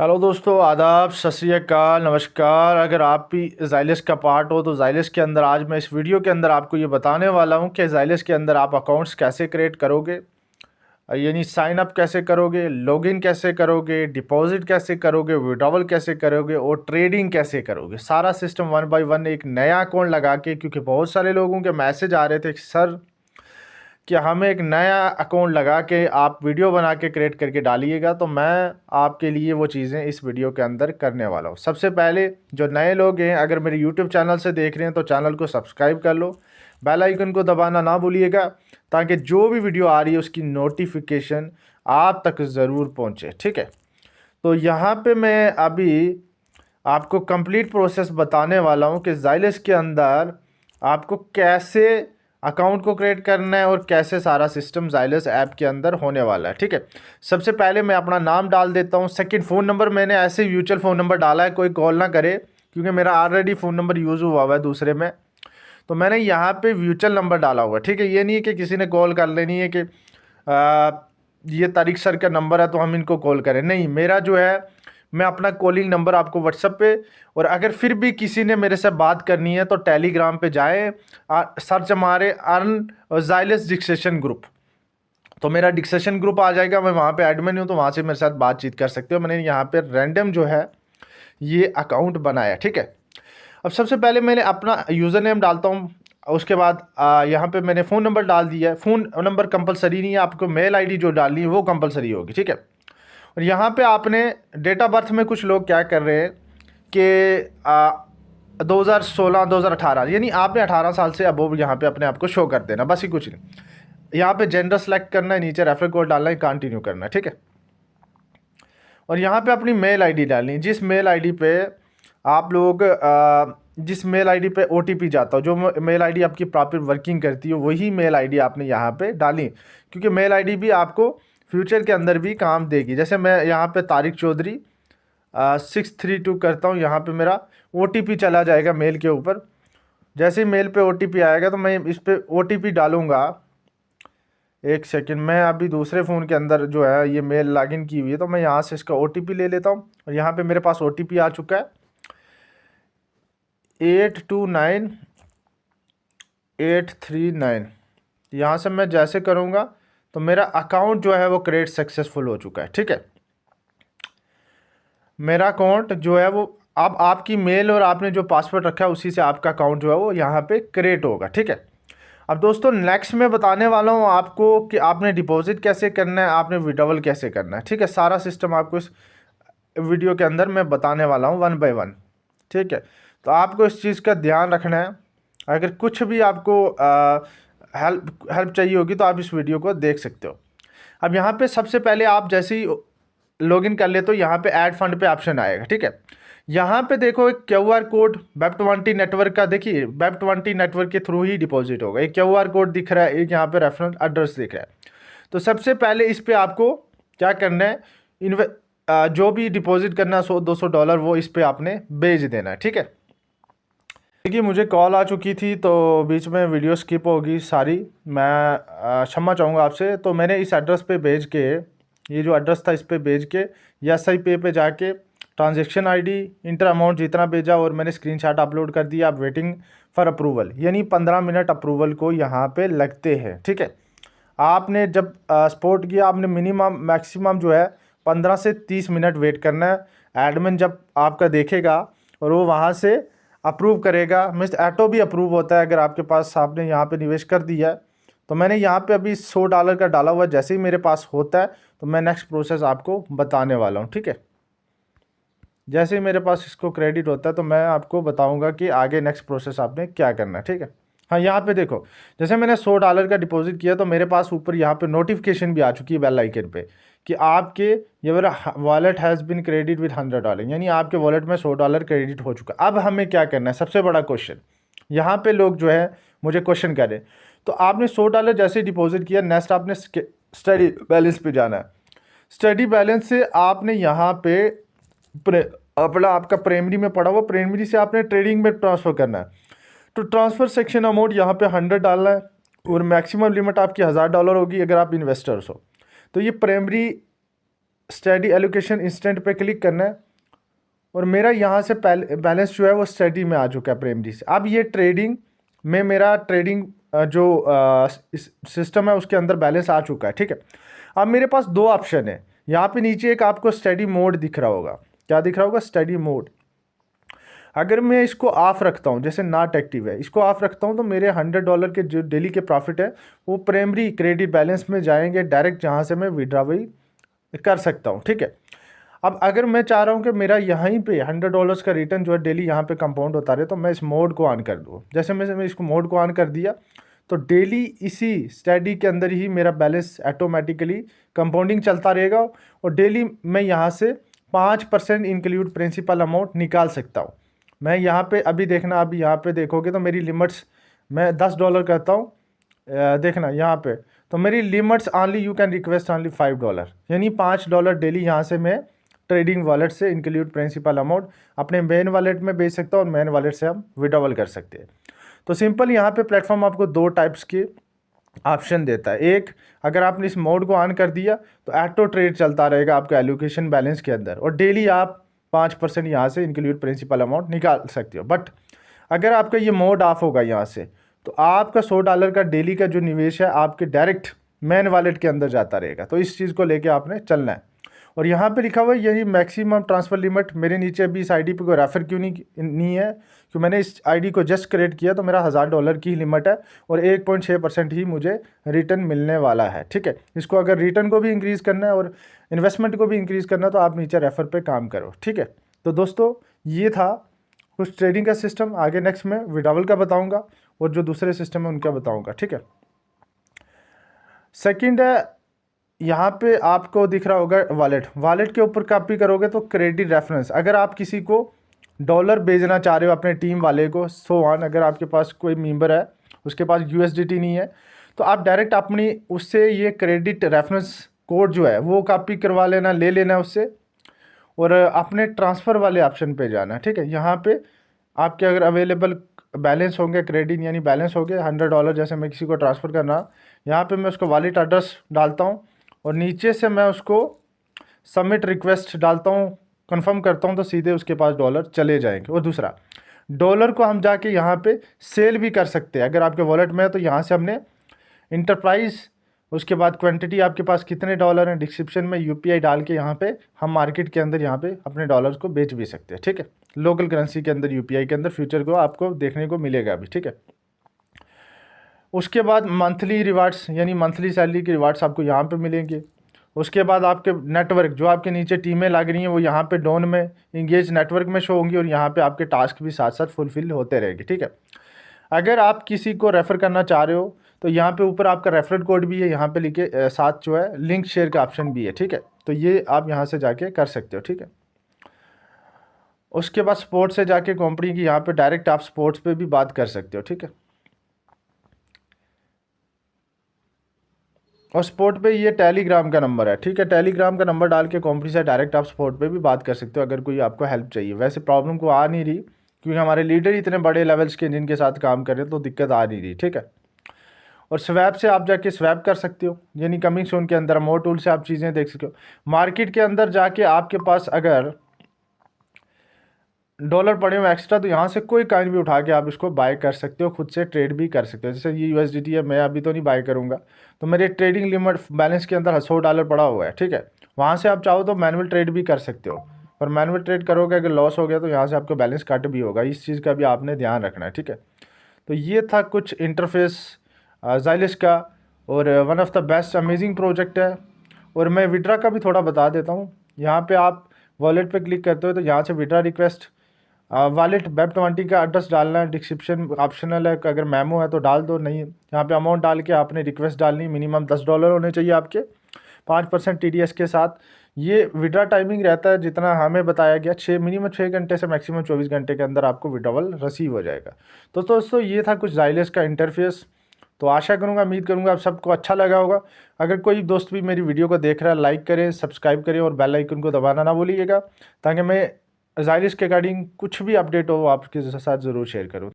Hello दोस्तों, आदाब, सत श्री अकाल, नमस्कार। अगर आप भी ज़ाइलिस का पार्ट हो तो ज़ाइलिस के अंदर आज मैं इस वीडियो के अंदर आपको ये बताने वाला हूँ कि ज़ाइलिस के अंदर आप अकाउंट्स कैसे क्रिएट करोगे, यानी साइन अप कैसे करोगे, लॉगिन कैसे करोगे, डिपॉजिट कैसे करोगे, विड्रॉवल कैसे करोगे और ट्रेडिंग कैसे करोगे। सारा सिस्टम वन बाय वन एक नया अकाउंट लगा के, क्योंकि बहुत सारे लोगों के मैसेज आ रहे थे सर कि हमें एक नया अकाउंट लगा के आप वीडियो बना के क्रिएट करके डालिएगा। तो मैं आपके लिए वो चीज़ें इस वीडियो के अंदर करने वाला हूँ। सबसे पहले जो नए लोग हैं, अगर मेरे यूट्यूब चैनल से देख रहे हैं तो चैनल को सब्सक्राइब कर लो, बेल आइकन को दबाना ना भूलिएगा, ताकि जो भी वीडियो आ रही है उसकी नोटिफिकेशन आप तक ज़रूर पहुँचे। ठीक है, तो यहाँ पे मैं अभी आपको कंप्लीट प्रोसेस बताने वाला हूँ कि ज़ाइलिस के अंदर आपको कैसे अकाउंट को क्रिएट करना है और कैसे सारा सिस्टम ज़ाइलिस ऐप के अंदर होने वाला है। ठीक है, सबसे पहले मैं अपना नाम डाल देता हूँ। सेकंड, फ़ोन नंबर मैंने ऐसे म्यूचुअल फ़ोन नंबर डाला है, कोई कॉल ना करे, क्योंकि मेरा ऑलरेडी फ़ोन नंबर यूज़ हुआ है दूसरे में। तो मैंने यहाँ पे म्यूचुअल नंबर डाला हुआ है। ठीक है, ये नहीं है कि किसी ने कॉल कर लेनी है कि ये तारिक सर का नंबर है तो हम इनको कॉल करें। नहीं, मेरा जो है मैं अपना कॉलिंग नंबर आपको व्हाट्सएप पे, और अगर फिर भी किसी ने मेरे से बात करनी है तो टेलीग्राम पे जाएं, सर्च हमारे अर्न ज़ाइलिस डिस्कशन ग्रुप, तो मेरा डिस्कशन ग्रुप आ जाएगा। मैं वहाँ पे एडमिन हूँ, तो वहाँ से मेरे साथ बातचीत कर सकते हो। मैंने यहाँ पे रैंडम जो है ये अकाउंट बनाया। ठीक है, अब सबसे पहले मैंने अपना यूज़र नेम डालता हूँ। उसके बाद यहाँ पे मैंने फ़ोन नंबर डाल दिया है। फ़ोन नंबर कंपलसरी नहीं है, आपको मेल आईडी जो डालनी है वो कंपलसरी होगी। ठीक है, और यहाँ पे आपने डेट ऑफ बर्थ में कुछ लोग क्या कर रहे हैं कि 2016 2018, यानी आपने 18 साल से अबव यहाँ पे अपने आप को शो कर देना, बस ही कुछ नहीं। यहाँ पे जेंडर सेलेक्ट करना है, नीचे रेफर कोड डालना है, कंटिन्यू करना है। ठीक है, और यहाँ पे अपनी मेल आईडी डालनी है, जिस मेल आईडी पे आप लोग जिस मेल आईडी पे ओटीपी जाता हो, जो मेल आईडी आपकी प्रॉपर वर्किंग करती है, वही मेल आईडी आपने यहाँ पे डाली, क्योंकि मेल आईडी भी आपको फ्यूचर के अंदर भी काम देगी। जैसे मैं यहाँ पे तारिक चौधरी 632 करता हूँ, यहाँ पे मेरा ओटीपी चला जाएगा मेल के ऊपर। जैसे ही मेल पे ओटीपी आएगा तो मैं इस पर ओटीपी डालूँगा। एक सेकंड, मैं अभी दूसरे फ़ोन के अंदर जो है ये मेल लॉगिन की हुई है, तो मैं यहाँ से इसका ओटीपी ले लेता हूँ, और यहाँ पे मेरे पास ओटीपी आ चुका है 829839। यहाँ से मैं जैसे करूँगा तो मेरा अकाउंट जो है वो क्रिएट सक्सेसफुल हो चुका है। ठीक है, मेरा अकाउंट जो है वो अब आपकी मेल और आपने जो पासवर्ड रखा है उसी से आपका अकाउंट जो है वो यहाँ पे क्रिएट होगा। ठीक है, अब दोस्तों नेक्स्ट मैं बताने वाला हूँ आपको कि आपने डिपॉजिट कैसे करना है, आपने विड्रॉवल कैसे करना है। ठीक है, सारा सिस्टम आपको इस वीडियो के अंदर मैं बताने वाला हूँ वन बाय वन। ठीक है, तो आपको इस चीज़ का ध्यान रखना है। अगर कुछ भी आपको हेल्प चाहिए होगी तो आप इस वीडियो को देख सकते हो। अब यहाँ पे सबसे पहले आप जैसे ही लॉगिन कर ले तो यहाँ पे ऐड फंड पे ऑप्शन आएगा। ठीक है, यहाँ पे देखो एक QR कोड वेब20 नेटवर्क का, देखिए वेब20 नेटवर्क के थ्रू ही डिपॉजिट होगा। एक QR कोड दिख रहा है, एक यहाँ पे रेफरेंस एड्रेस दिख रहा है। तो सबसे पहले इस पे आपको क्या करना है, जो भी डिपॉजिट करना है $100-200 वो इस पे आपने भेज देना है। ठीक है, देखिए मुझे कॉल आ चुकी थी तो बीच में वीडियो स्किप होगी सारी, मैं क्षमा चाहूँगा आपसे। तो मैंने इस एड्रेस पे भेज के, ये जो एड्रेस था इस पे भेज के SI पे जाके ट्रांजैक्शन आईडी इंटर अमाउंट जितना भेजा और मैंने स्क्रीनशॉट अपलोड कर दिया। आप वेटिंग फॉर अप्रूवल, यानी 15 मिनट अप्रूवल को यहाँ पे लगते हैं। ठीक है, आपने जब सपोर्ट किया आपने मिनिमम मैक्सिमम जो है 15 से 30 मिनट वेट करना है। एडमिन जब आपका देखेगा और वो वहाँ से अप्रूव करेगा, मीन्स ऑटो भी अप्रूव होता है अगर आपके पास आपने यहाँ पे निवेश कर दिया है। तो मैंने यहाँ पे अभी $100 का डाला हुआ है, जैसे ही मेरे पास होता है तो मैं नेक्स्ट प्रोसेस आपको बताने वाला हूँ। ठीक है, जैसे ही मेरे पास इसको क्रेडिट होता है तो मैं आपको बताऊंगा कि आगे नेक्स्ट प्रोसेस आपने क्या करना है। ठीक है, हाँ यहाँ पे देखो, जैसे मैंने $100 का डिपॉजिट किया तो मेरे पास ऊपर यहाँ पे नोटिफिकेशन भी आ चुकी है बेल आइकन पे कि आपके your wallet has been credit with $100, यानी आपके वॉलेट में $100 क्रेडिट हो चुका। अब हमें क्या करना है, सबसे बड़ा क्वेश्चन यहाँ पे लोग जो है मुझे क्वेश्चन करें। तो आपने $100 जैसे डिपॉजिट किया, नेक्स्ट आपने स्टडी बैलेंस पे जाना है। स्टडी बैलेंस से आपने यहाँ पे अपना आपका प्राइमरी में पड़ा हुआ, प्राइमरी से आपने ट्रेडिंग में ट्रांसफ़र करना है। तो ट्रांसफ़र सेक्शन अमाउंट यहाँ पे 100 डालना है, और मैक्सिमम लिमिट आपकी $1000 होगी अगर आप इन्वेस्टर्स हो। तो ये प्राइमरी स्टडी एलोकेशन इंस्टेंट पे क्लिक करना है और मेरा यहाँ से बैलेंस जो है वो स्टडी में आ चुका है प्राइमरी से। अब ये ट्रेडिंग में मेरा ट्रेडिंग जो सिस्टम है उसके अंदर बैलेंस आ चुका है, ठीक है। अब मेरे पास दो ऑप्शन है, यहाँ पे नीचे एक आपको स्टडी मोड दिख रहा होगा, क्या दिख रहा होगा, स्टडी मोड। अगर मैं इसको ऑफ रखता हूँ, जैसे नॉट एक्टिव है, इसको ऑफ रखता हूँ तो मेरे $100 के जो डेली के प्रॉफिट है वो प्राइमरी क्रेडिट बैलेंस में जाएंगे डायरेक्ट, जहाँ से मैं विड्रॉवल कर सकता हूँ, ठीक है। अब अगर मैं चाह रहा हूँ कि मेरा यहीं पे $100 का रिटर्न जो है डेली यहाँ पे कंपाउंड होता रहे, तो मैं इस मोड को ऑन कर दूँ। जैसे मैं इसको मोड को ऑन कर दिया तो डेली इसी स्टडी के अंदर ही मेरा बैलेंस ऑटोमेटिकली कंपाउंडिंग चलता रहेगा और डेली मैं यहाँ से 5% इंक्लूड प्रिंसिपल अमाउंट निकाल सकता हूँ। मैं यहाँ पे अभी देखना, अभी यहाँ पे देखोगे तो मेरी लिमिट्स मैं $10 करता हूँ, देखना यहाँ पे, तो मेरी limits only you can request only $5, यानी $5 डेली यहाँ से मैं ट्रेडिंग वॉलेट से इंक्लूड प्रिंसिपल अमाउंट अपने मेन वॉलेट में भेज सकता हूँ और मेन वॉलेट से हम विड्रॉवल कर सकते हैं। तो सिंपल यहाँ पे प्लेटफॉर्म आपको दो टाइप्स के ऑप्शन देता है। एक, अगर आपने इस मोड को ऑन कर दिया तो ऑटो ट्रेड चलता रहेगा आपका एलोकेशन बैलेंस के अंदर और डेली आप 5% यहाँ से इंक्लूड प्रिंसिपल अमाउंट निकाल सकते हो। बट अगर आपका ये मोड ऑफ होगा यहाँ से, तो आपका $100 का डेली का जो निवेश है आपके डायरेक्ट मेन वॉलेट के अंदर जाता रहेगा। तो इस चीज़ को लेके आपने चलना है। और यहाँ पे लिखा हुआ है यही मैक्सिमम ट्रांसफ़र लिमिट, मेरे नीचे अभी इस आईडी पे कोई रेफ़र क्यों नहीं है, क्योंकि मैंने इस आईडी को जस्ट क्रिएट किया तो मेरा $1000 की लिमिट है और 1.6% ही मुझे रिटर्न मिलने वाला है, ठीक है। इसको अगर रिटर्न को भी इंक्रीज़ करना है और इन्वेस्टमेंट को भी इंक्रीज़ करना है तो आप नीचे रेफ़र पे काम करो, ठीक है। तो दोस्तों ये था कुछ ट्रेडिंग का सिस्टम, आगे नेक्स्ट में विड्रॉवल का बताऊँगा और जो दूसरे सिस्टम है उनका बताऊँगा, ठीक है। सेकेंड है, यहाँ पे आपको दिख रहा होगा वॉलेट के ऊपर कॉपी करोगे तो क्रेडिट रेफरेंस, अगर आप किसी को डॉलर भेजना चाह रहे हो अपने टीम वाले को, सो ऑन, अगर आपके पास कोई मेंबर है उसके पास USDT नहीं है तो आप डायरेक्ट अपनी उससे ये क्रेडिट रेफरेंस कोड जो है वो कॉपी करवा लेना, ले लेना उससे और अपने ट्रांसफ़र वाले ऑप्शन पे जाना, ठीक है। यहाँ पे आपके अगर अवेलेबल बैलेंस होंगे क्रेडिट यानी बैलेंस हो गए $100, जैसे मैं किसी को ट्रांसफ़र करना, यहाँ पे मैं उसको वॉलेट एड्रेस डालता हूँ और नीचे से मैं उसको सबमिट रिक्वेस्ट डालता हूँ, कंफर्म करता हूँ तो सीधे उसके पास डॉलर चले जाएंगे। और दूसरा, डॉलर को हम जाके यहाँ पे सेल भी कर सकते हैं, अगर आपके वॉलेट में है तो यहाँ से हमने इंटरप्राइज, उसके बाद क्वांटिटी आपके पास कितने डॉलर हैं, डिस्क्रिप्शन में UPI डाल के यहाँ पे हम मार्केट के अंदर यहाँ पे अपने डॉलर्स को बेच भी सकते हैं, ठीक है। लोकल करेंसी के अंदर UPI के अंदर फ्यूचर को आपको देखने को मिलेगा अभी, ठीक है। उसके बाद मंथली रिवार्ड्स यानी मंथली सैलरी के रिवार्ड्स आपको यहाँ पे मिलेंगे। उसके बाद आपके नेटवर्क जो आपके नीचे टीमें लग रही हैं वो यहाँ पे डोन में इंगेज नेटवर्क में शो होंगी और यहाँ पे आपके टास्क भी साथ साथ फुलफिल होते रहेंगे, ठीक है। अगर आप किसी को रेफ़र करना चाह रहे हो तो यहाँ पे ऊपर आपका रेफरल कोड भी है, यहाँ पे लिखे साथ जो है लिंक शेयर का ऑप्शन भी है, ठीक है। तो ये आप यहाँ से जाके कर सकते हो, ठीक है। उसके बाद स्पोर्ट्स से जाके कंपनी की यहाँ पे डायरेक्ट आप स्पोर्ट्स पे भी बात कर सकते हो, ठीक है। और स्पोर्ट पे ये टेलीग्राम का नंबर है, ठीक है। टेलीग्राम का नंबर डाल के कंपनी से डायरेक्ट आप स्पोर्ट पे भी बात कर सकते हो अगर कोई आपको हेल्प चाहिए। वैसे प्रॉब्लम को आ नहीं रही क्योंकि हमारे लीडर इतने बड़े लेवल्स के जिनके साथ काम कर रहे हैं तो दिक्कत आ नहीं रही, ठीक है। और स्वैप से आप जाके स्वैप कर सकते हो, यानी कमिंग सून के अंदर मोर टूल से आप चीज़ें देख सकते हो। मार्केट के अंदर जाके आपके पास अगर डॉलर पड़े हुए एक्स्ट्रा तो यहाँ से कोई कॉइन भी उठा के आप इसको बाय कर सकते हो, खुद से ट्रेड भी कर सकते हो। जैसे ये USDT है, मैं अभी तो नहीं बाय करूँगा तो मेरे ट्रेडिंग लिमिट बैलेंस के अंदर $100 पड़ा हुआ है, ठीक है। वहाँ से आप चाहो तो मैनुअल ट्रेड भी कर सकते हो, पर मैनुअल ट्रेड करोगे अगर लॉस हो गया तो यहाँ से आपका बैलेंस कट भी होगा, इस चीज़ का भी आपने ध्यान रखना है, ठीक है। तो ये था कुछ इंटरफेस ज़ाइलिस का और one of the best amazing project है। और मैं विड्रा का भी थोड़ा बता देता हूँ। यहाँ पे आप वॉलेट पे क्लिक करते हो तो यहाँ से विड्रा रिक्वेस्ट वॉलेट Web20 का एड्रेस डालना है, डिस्क्रिप्शन ऑप्शनल है, अगर मेमो है तो डाल दो, नहीं यहाँ पे अमाउंट डाल के आपने रिक्वेस्ट डालनी, मिनिमम $10 होने चाहिए आपके, 5% TDS के साथ। ये विड्रा टाइमिंग रहता है जितना हमें बताया गया, मिनिमम 6 घंटे से मैक्सिमम 24 घंटे के अंदर आपको विड्रॉवल रिसीव हो जाएगा। तो दोस्तों ये था कुछ ज़ाइलिस का इंटरफेस। तो आशा करूँगा, उम्मीद करूँगा आप सबको अच्छा लगा होगा। अगर कोई दोस्त भी मेरी वीडियो को देख रहा है, लाइक करें, सब्सक्राइब करें और बेल आइकन को दबाना ना भूलिएगा, ताकि मैं ज़ाइलिस के अकॉर्डिंग कुछ भी अपडेट हो आपके साथ ज़रूर शेयर करूँ।